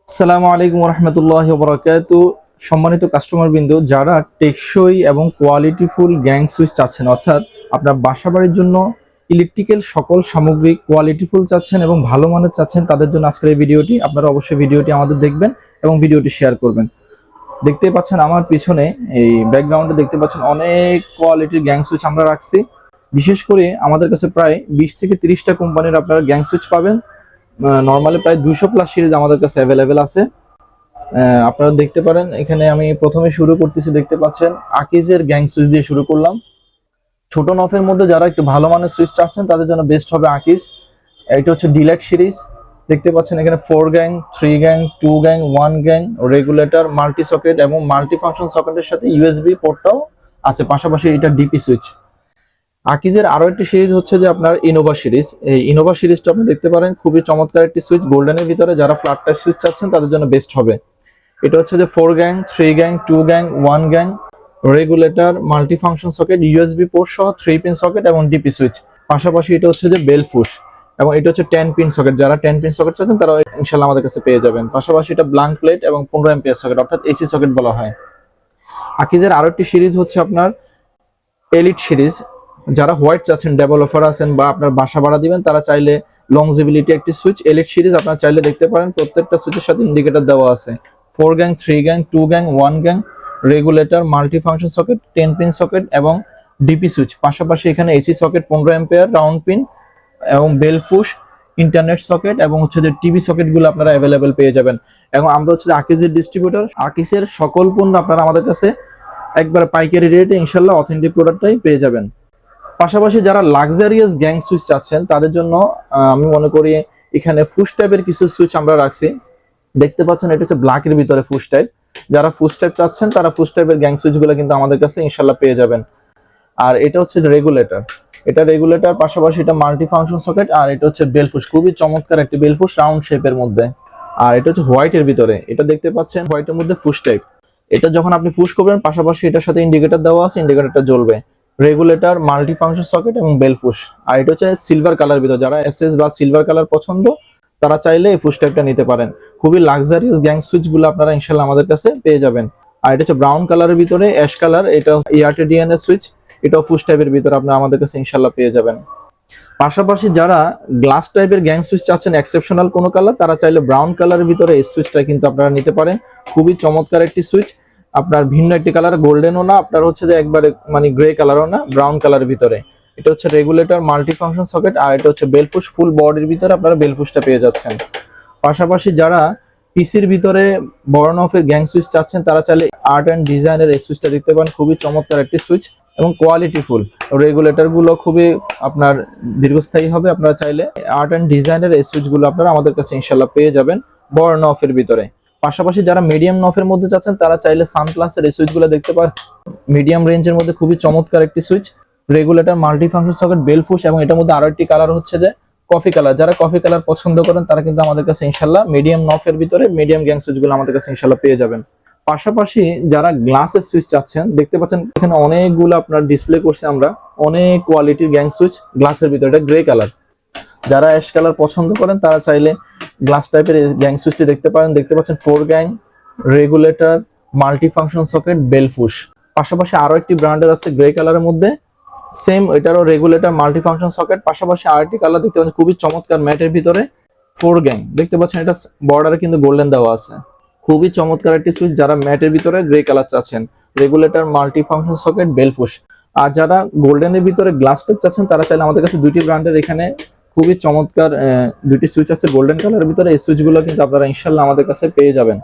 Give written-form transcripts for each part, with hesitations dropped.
আসসালামু আলাইকুম রহমতুল্লাহ বরাকাতু। সম্মানিত কাস্টমার বিন্দু, যারা টেকসই এবং কোয়ালিটিফুল গ্যাং সুইচ চাচ্ছেন, অর্থাৎ আপনার বাসাবাড়ির জন্য ইলেকট্রিক্যাল সকল সামগ্রী কোয়ালিটিফুল চাচ্ছেন এবং ভালো মানের চাচ্ছেন, তাদের জন্য আজকের এই ভিডিওটি। আপনারা অবশ্যই ভিডিওটি আমাদের দেখবেন এবং ভিডিওটি শেয়ার করবেন। দেখতে পাচ্ছেন আমার পিছনে এই ব্যাকগ্রাউন্ডে দেখতে পাচ্ছেন অনেক কোয়ালিটির গ্যাং সুইচ আমরা রাখছি। বিশেষ করে আমাদের কাছে প্রায় 20 থেকে 30টা কোম্পানির আপনারা গ্যাং সুইচ পাবেন। নর্মালি প্রায় 200 প্লাস সিরিজ আমাদের কাছে অ্যাভেলেবেল আছে। আপনারা দেখতে পারেন, এখানে আমি প্রথমে শুরু করতেছি। দেখতে পাচ্ছেন আকিজের গ্যাং সুইচ দিয়ে শুরু করলাম। ছোট নফের মধ্যে যারা একটু ভালো মানের সুইচ চাচ্ছেন তাদের জন্য বেস্ট হবে আকিজ। এটা হচ্ছে ডিলাইট সিরিজ। দেখতে পাচ্ছেন এখানে 4 gang, 3 gang, 2 gang, 1 gang, regulator, multi socket এবং মাল্টি ফাংশন সকেটের সাথে ইউএসবি পোর্টটাও আছে। পাশাপাশি এটা ডিপি সুইচ। আকিজের আরো একটি সিরিজ হচ্ছে যে আপনার ইনোভা সিরিজ। এই ইনোভা সিরিজটা আপনি দেখতে পারেন, খুবই চমৎকার একটি সুইচ। গোল্ডেনের ভিতরে যারা ফ্ল্যাট টাইপ সুইচ চাচ্ছেন তাদের জন্য বেস্ট হবে। এটা হচ্ছে যে 4 gang, 3 gang, 2 gang, 1 gang, regulator, multi function socket, USB port সহ 3 পিন সকেট এবং ডিপি সুইচ। পাশাপাশি এটা হচ্ছে যে বেলফুশ এবং এটা হচ্ছে 10 পিন সকেট। যারা 10 পিন সকেট চাচ্ছেন তারা ইনশাআল্লাহ আমাদের কাছে পেয়ে যাবেন। পাশাপাশি এটা ব্ল্যাঙ্ক প্লেট এবং 15 এম্পিয়ার সকেট, অর্থাৎ এসি সকেট বলা হয়। আকিজের আরো একটি সিরিজ হচ্ছে আপনার এলিট সিরিজ। যারা হোয়াইট চাচ্ছেন, ডেভেলপার আছেন বা আপনার বাসা ভাড়া দিবেন, তারা চাইলে লংজিবিলিটি একটি সুইচ এলিট সিরিজ আপনারা চাইলে দেখতে পারেন। প্রত্যেকটা সুইচের সাথে ইন্ডিকেটর দেওয়া আছে। 4 gang, 3 gang, 2 gang, 1 gang, regulator, multi function socket, 10 pin socket এবং ডিপি সুইচ। পাশাপাশি এখানে AC socket 15 ampere round pin এবং বেলফুশ, ইন্টারনেট সকেট এবং হচ্ছে যে টিভি সকেট গুলো আপনারা অ্যাভেলেবেল পেয়ে যাবেন। এবং আমরা হচ্ছে আকিজের ডিস্ট্রিবিউটর। আকিজের সকল পণ্য আপনারা আমাদের কাছে একবার পাইকারি রেটে ইনশাল্লাহ অথেন্টিক প্রোডাক্টটাই পেয়ে যাবেন। পাশাপাশি যারা লাক্সারিয়াস গ্যাং সুইচ চাচ্ছেন তাদের জন্য আমি মনে করি এখানে ফুশ টাইপের কিছু সুইচ আমরা রাখছি। দেখতে পাচ্ছেন এটা হচ্ছে ব্ল্যাকের ভিতরে ফুশ টাইপ। যারা ফুশ টাইপ চাচ্ছেন তারা ফুশ টাইপের গ্যাং সুইচ গুলো কিন্তু আমাদের কাছে ইনশাল্লাহ পেয়ে যাবেন। আর এটা হচ্ছে রেগুলেটর। এটা রেগুলেটর, পাশাপাশি এটা মাল্টি ফাংশন সকেট। আর এটা হচ্ছে বেলফুশ, খুবই চমৎকার একটি বেলফুশ রাউন্ড শেপের মধ্যে। আর এটা হচ্ছে হোয়াইটের ভিতরে। এটা দেখতে পাচ্ছেন হোয়াইটের মধ্যে ফুশ টাইপ। এটা যখন আপনি পুশ করবেন, পাশাপাশি এটার সাথে ইন্ডিকেটর দেওয়া আছে, ইন্ডিকেটরটা জ্বলবে। রেগুলেটর, মাল্টি ফাংশন সকেট এবং বেলফুশ। আর এটা হচ্ছে সিলভার কালার ভিতর। যারা এসএস বা সিলভার কালার পছন্দ তারা চাইলে এই ফুশ টাইপটা নিতে পারেন। খুবই লাক্সারিয়াস গ্যাং সুইচ গুলো আপনারা ইনশাল্লাহ আমাদের কাছে পেয়ে যাবেন। আর এটা হচ্ছে ব্রাউন কালারের ভিতরে অ্যাশ কালার। এটা এয়ারটেল ডিএনএ সুইচ। এটাও ফুশ টাইপের ভিতরে আপনারা আমাদের কাছে ইনশাল্লাহ পেয়ে যাবেন। পাশাপাশি যারা গ্লাস টাইপের গ্যাং সুইচ চাচ্ছেন এক্সেপশনাল কোনো কালার, তারা চাইলে ব্রাউন কালারের ভিতরে এই সুইচটা কিন্তু আপনারা নিতে পারেন। খুবই চমৎকার একটি সুইচ। আপনার ভিন্ন একটি কালার, গোল্ডেনও না, আপনার হচ্ছে যে একবারে মানে গ্রে কালারও না, ব্রাউন কালারের ভিতরে। এটা হচ্ছে রেগুলেটর, মাল্টি ফাংশন সকেট। আর এটা হচ্ছে বেলফুশ, ফুল বডির ভিতরে আপনারা বেলফুশটা পেয়ে যাচ্ছেন। পাশাপাশি যারা পিসির ভিতরে বড় নফের গ্যাং সুইচ চাচ্ছেন তারা চাইলে আর্ট অ্যান্ড ডিজাইনের এই সুইচটা দেখতে পান। খুবই চমৎকার একটি সুইচ এবং কোয়ালিটিফুল। রেগুলেটর গুলো খুবই আপনার দীর্ঘস্থায়ী হবে। আপনারা চাইলে আর্ট অ্যান্ড ডিজাইনের এই সুইচ গুলো আপনারা আমাদের কাছে ইনশাল্লাহ পেয়ে যাবেন বড় নফের ভিতরে। পাশাপাশি যারা মিডিয়াম নফের মধ্যে চাচ্ছেন তারা চাইলে সানপ্লাসের এই সুইচ গুলো দেখতে পারেন। মিডিয়াম রেঞ্জের মধ্যে খুবই চমৎকার একটি switch. Regulator, multi function socket, bell push এবং এটার মধ্যে আরো একটি কালার হচ্ছে যে কফি কালার। যারা কফি কালার পছন্দ করেন তারা কিন্তু আমাদের কাছে ইনশাল্লাহ মিডিয়াম নফের ভিতরে মিডিয়াম গ্যাং সুইচ গুলো আমাদের কাছে ইনশাল্লাহ পেয়ে যাবেন। পাশাপাশি যারা গ্লাসের সুইচ চাচ্ছেন, দেখতে পাচ্ছেন এখানে অনেকগুলো আপনার ডিসপ্লে করছে আমরা, অনেক কোয়ালিটির গ্যাং সুইচ গ্লাসের ভিতরে। এটা গ্রে কালার। যারা অ্যাশ কালার পছন্দ করেন তারা চাইলে গ্লাস টাইপের গ্যাং সুইচটি দেখতে পারেন। দেখতে পাচ্ছেন 4 gang, regulator, multi function socket, bell push. পাশাপাশি আরো একটি ব্র্যান্ডের আছে গ্রে কালারের মধ্যে, সেম এটারও রেগুলেটর, মাল্টি ফাংশন সকেট। পাশাপাশি আরেকটি কালার দেখতে পাচ্ছেন খুবই চমৎকার ম্যাটের ভিতরে 4 গ্যাং। দেখতে পাচ্ছেন এটা বর্ডারে কিন্তু গোল্ডেন দেওয়া আছে। খুবই চমৎকার একটি সুইচ যারা ম্যাটের ভিতরে গ্রে কালার চাচ্ছেন। Regulator, multi function socket, bell push. আর যারা গোল্ডেনের ভিতরে গ্লাস টাইপ চাচ্ছেন তারা চাইলে আমাদের কাছে দুইটি ব্র্যান্ডের এখানে খুবই চমৎকার দুইটি সুইচ আছে গোল্ডেন কালারের ভিতরে। এই সুইচগুলো কিন্তু আপনারা ইনশাল্লাহ আমাদের কাছে পেয়ে যাবেন।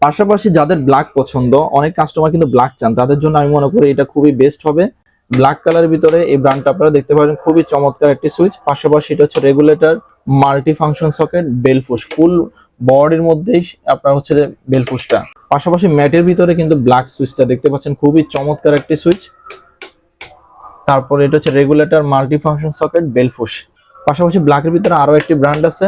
পাশাপাশি যাদের ব্ল্যাক পছন্দ, অনেক কাস্টমার কিন্তু ব্ল্যাক চান, তাদের জন্য আমি মনে করি এটা খুবই বেস্ট হবে। ব্ল্যাক কালারের ভিতরে এই ব্র্যান্ডটা আপনারা দেখতে পারেন, খুবই চমৎকার একটি সুইচ। পাশাপাশি এটা হচ্ছে রেগুলেটর, মাল্টি ফাংশন সকেট, বেলফুশ। ফুল বডির মধ্যেই আপনার হচ্ছে বেলফুশটা। পাশাপাশি ম্যাটের ভিতরে কিন্তু ব্ল্যাক সুইচটা দেখতে পাচ্ছেন, খুবই চমৎকার একটি সুইচ। তারপরে এটা হচ্ছে regulator, multi function socket, bell push. পাশাপাশি ব্ল্যাকের ভিতরে আরো একটি ব্র্যান্ড আছে,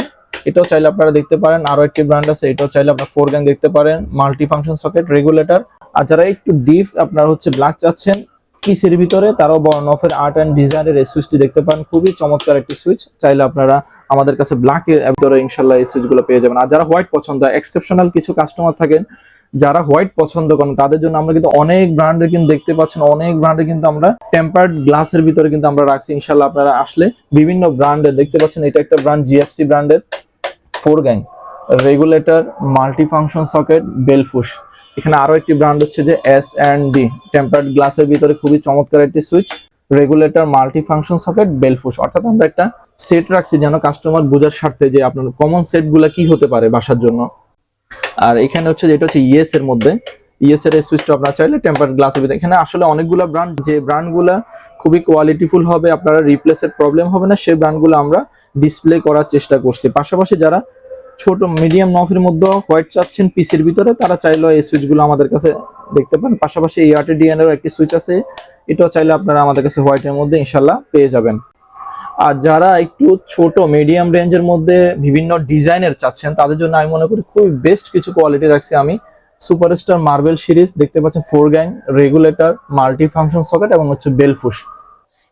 এটাও চাইলে আপনারা দেখতে পারেন। আরো একটি ব্র্যান্ড আছে, এটাও চাইলে আপনারা 4 গ্যাং দেখতে পারেন, মাল্টি ফাংশন সকেট, রেগুলেটর। আর যারা একটু ডিপ আপনার হচ্ছে ব্ল্যাক চাচ্ছেন, পিসের ভিতরে, তারাও বর্ণফের আর্ট অ্যান্ড ডিজাইনের এই সুইচটি দেখতে পান, খুবই চমৎকার একটি সুইচ। চাইলে আপনারা আমাদের কাছে ব্ল্যাকের ভিতরে ইনশাল্লাহ এই সুইচগুলো পেয়ে যাবেন। আর যারা হোয়াইট পছন্দ, এক্সেপশনাল কিছু কাস্টমার থাকেন যারা হোয়াইট পছন্দ করেন, তাদের জন্য আমরা কিন্তু অনেক ব্র্যান্ডের কিন্তু দেখতে পাচ্ছেন, অনেক ব্র্যান্ডের কিন্তু আমরা টেম্পার্ড গ্লাসের ভিতরে কিন্তু আমরা রাখছি। ইনশাল্লাহ আপনারা আসলে বিভিন্ন ব্র্যান্ডের দেখতে পাচ্ছেন, এটা একটা ব্র্যান্ড জিএফসি ব্র্যান্ডের 4 gang regulator multi function socket bell push. এখানে আরো একটি ব্র্যান্ড হচ্ছে যে S&D টেম্পার্ড গ্লাসের ভিতরে খুবই চমৎকার একটি switch, regulator multi function socket bell push. অর্থাৎ আমরা একটা সেট রাখছি যেন কাস্টমার বোঝার স্বার্থে যে আপনার কমন সেট গুলা কি হতে পারে বাসার জন্য। আর এখানে হচ্ছে যেটা হচ্ছে ইএস এর মধ্যে, ইএস এর সুইচটা আপনারা চাইলে টেম্পার্ড গ্লাসের ভিতরে। এখানে আসলে অনেকগুলো ব্র্যান্ড, যে ব্র্যান্ডগুলা খুবই কোয়ালিটিফুল হবে, আপনারা রিপ্লেসের প্রবলেম হবে না, সেই ব্র্যান্ডগুলো আমরা ডিসপ্লে করার চেষ্টা করছি। পাশাপাশি যারা ছোট মিডিয়াম নফের মধ্যে হোয়াইট চাচ্ছেন পিসির ভিতরে, তারা চাইলে এই সুইচগুলো আমাদের কাছে দেখতে পান। পাশাপাশি ARTDN এর একটি সুইচ আছে, এটাও চাইলে আপনারা আমাদের কাছে হোয়াইটের মধ্যে ইনশাল্লাহ পেয়ে যাবেন। আর যারা একটু ছোট মিডিয়াম রেঞ্জের মধ্যে বিভিন্ন ডিজাইনের চাচ্ছেন, তাদের জন্য আমি মনে করি খুবই বেস্ট কিছু কোয়ালিটি রাখছি আমি। সুপারস্টার মার্বেল সিরিজ দেখতে পাচ্ছেন, 4 gang regulator multi function socket এবং হচ্ছে বেলফুশ।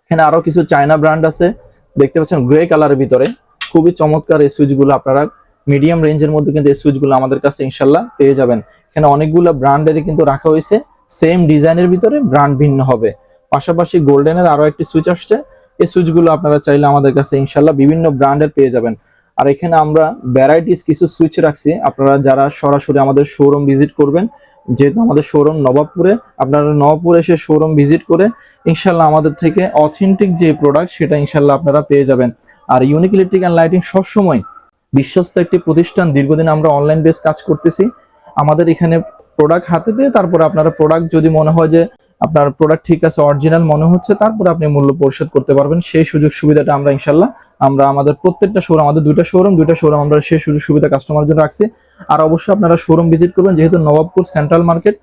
এখানে আরো কিছু চায়না ব্র্যান্ড আছে দেখতে পাচ্ছেন গ্রে কালারের ভিতরে, খুবই চমৎকার এই সুইচগুলো। আপনারা মিডিয়াম রেঞ্জের মধ্যে কিন্তু এই সুইচগুলো আমাদের কাছে ইনশাল্লাহ পেয়ে যাবেন। এখানে অনেকগুলো ব্র্যান্ডের কিন্তু রাখা হয়েছে, সেম ডিজাইনের ভিতরে ব্র্যান্ড ভিন্ন হবে। পাশাপাশি গোল্ডেনের আরো একটি সুইচ আসছে, এই সুইচগুলো আপনারা চাইলে আমাদের কাছে ইনশাল্লাহ বিভিন্ন ব্র্যান্ডের পেয়ে যাবেন। আর এখানে আমরা ভ্যারাইটিস কিছু সুইচ রাখছি, আপনারা যারা সরাসরি আমাদের শোরুম ভিজিট করবেন, যেহেতু আমাদের শোরুম নবাবপুরে, আপনারা নবাবপুরে এসে শোরুম ভিজিট করে ইনশাল্লাহ আমাদের থেকে অথেন্টিক যে প্রোডাক্ট সেটা ইনশাল্লাহ আপনারা পেয়ে যাবেন। আর ইউনিক ইলেকট্রিক অ্যান্ড লাইটিং সবসময় বিশ্বস্ত একটি প্রতিষ্ঠান, দীর্ঘদিন আমরা অনলাইন বেস কাজ করতেছি। আমাদের এখানে প্রোডাক্ট হাতে পেয়ে তারপরে আপনারা প্রোডাক্ট যদি মনে হয় যে আপনার প্রোডাক্ট ঠিক আছে, অরিজিনাল মনে হচ্ছে, তারপরে আপনি মূল্য পরিশোধ করতে পারবেন। সেই সুযোগ সুবিধাটা আমরা ইনশাল্লাহ আমাদের প্রত্যেকটা শোরুম, আমাদের দুইটা শোরুম আমরা সেই সুযোগ সুবিধা কাস্টমারের জন্য রাখছি। আর অবশ্যই আপনারা শোরুম ভিজিট করবেন, যেহেতু নবাবপুর সেন্ট্রাল মার্কেট,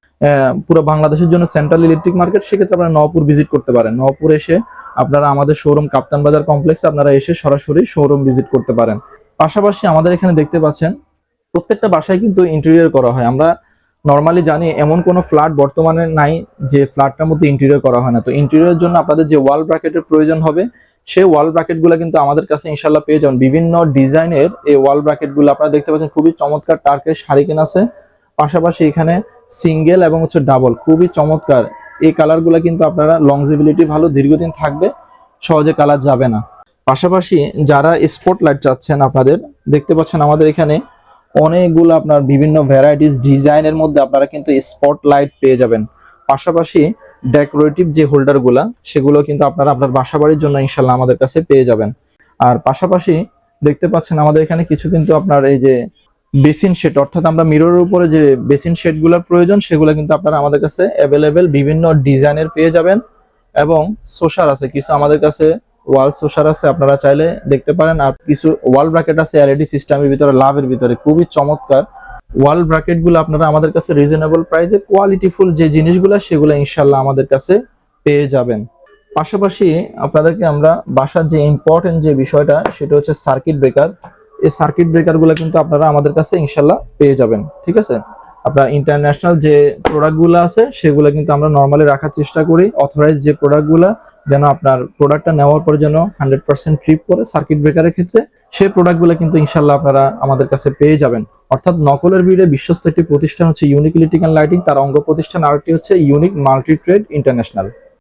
পুরো বাংলাদেশের জন্য সেন্ট্রাল ইলেকট্রিক মার্কেট, সেক্ষেত্রে আপনারা নবাবপুর ভিজিট করতে পারেন। নবাবপুর এসে আপনারা আমাদের শোরুম কাপ্তান বাজার কমপ্লেক্সে আপনারা এসে সরাসরি শোরুম ভিজিট করতে পারেন। পাশাপাশি আমাদের এখানে দেখতে পাচ্ছেন প্রত্যেকটা বাসায় কিন্তু ইন্টেরিয়র করা হয়। আমরা নর্মালি জানি এমন কোনো ফ্ল্যাট বর্তমানে নাই যে ফ্ল্যাটটার মধ্যে ইন্টেরিয়র করা হয় না। তো ইন্টেরিয়রের জন্য আপনাদের যে ওয়াল ব্র্যাকেটের প্রয়োজন হবে, সেই ওয়াল ব্র্যাকেটগুলো কিন্তু আমাদের কাছে ইনশাল্লাহ পেয়ে যাবেন। বিভিন্ন ডিজাইনের এই ওয়াল ব্র্যাকেটগুলো আপনারা দেখতে পাচ্ছেন, খুবই চমৎকার টার্কের হারিকেন আছে। পাশাপাশি এখানে সিঙ্গেল এবং হচ্ছে ডাবল, খুবই চমৎকার এই কালারগুলো কিন্তু আপনারা লংজিবিলিটি ভালো, দীর্ঘদিন থাকবে, সহজে কালার যাবে না। পাশাপাশি যারা স্পট লাইট চাচ্ছেন, আপনাদের দেখতে পাচ্ছেন আমাদের এখানে অনেকগুলো আপনার বিভিন্ন ভ্যারাইটিস ডিজাইনের মধ্যে আপনারা কিন্তু স্পট লাইট পেয়ে যাবেন। পাশাপাশি ডেকোরেটিভ যে হোল্ডারগুলা, সেগুলো কিন্তু আপনারা আপনার বাসা বাড়ির জন্য ইনশাল্লাহ আমাদের কাছে পেয়ে যাবেন। আর পাশাপাশি দেখতে পাচ্ছেন আমাদের এখানে কিছু কিন্তু আপনার এই যে বেসিন শেড, অর্থাৎ আমরা মিররের উপরে যে বেসিন শেডগুলোর প্রয়োজন, সেগুলো কিন্তু আপনারা আমাদের কাছে অ্যাভেলেবেল বিভিন্ন ডিজাইনের পেয়ে যাবেন। এবং সোসার আছে কিছু আমাদের কাছে, ওয়াল সোসার আছে, আপনারা চাইলে দেখতে পারেন। আর কিছু ওয়াল ব্র্যাকেট আছে এলইডি সিস্টেমের ভিতরে, লাভের ভিতরে, খুবই চমৎকার ওয়াল ব্র্যাকেট গুলো আপনারা আমাদের কাছে রিজনেবল প্রাইসে কোয়ালিটিফুল যে জিনিসগুলো, সেগুলো ইনশাল্লাহ আমাদের কাছে পেয়ে যাবেন। পাশাপাশি আপনাদেরকে আমরা বাসার যে ইম্পর্টেন্ট যে বিষয়টা, সেটা হচ্ছে সার্কিট ব্রেকার। এই সার্কিট ব্রেকার গুলো কিন্তু আপনারা আমাদের কাছে ইনশাল্লাহ পেয়ে যাবেন। ঠিক আছে, আপনার ইন্টারন্যাশনাল যে প্রোডাক্টগুলো আছে সেগুলো কিন্তু আমরা নর্মালি রাখার চেষ্টা করি। অথরাইজ যে প্রোডাক্টগুলো, যেন আপনার প্রোডাক্টটা নেওয়ার পরে যেন 100% ট্রিপ করে সার্কিট ব্রেকারের ক্ষেত্রে, সেই প্রোডাক্টগুলো কিন্তু ইনশাল্লাহ আপনারা আমাদের কাছে পেয়ে যাবেন। অর্থাৎ নকলের ভিড়ে বিশ্বস্ত একটি প্রতিষ্ঠান হচ্ছে ইউনিক ইলেকট্রিক অ্যান্ড লাইটিং, তার অঙ্গ প্রতিষ্ঠান আরেকটি হচ্ছে ইউনিক মাল্টি ট্রেড ইন্টারন্যাশনাল।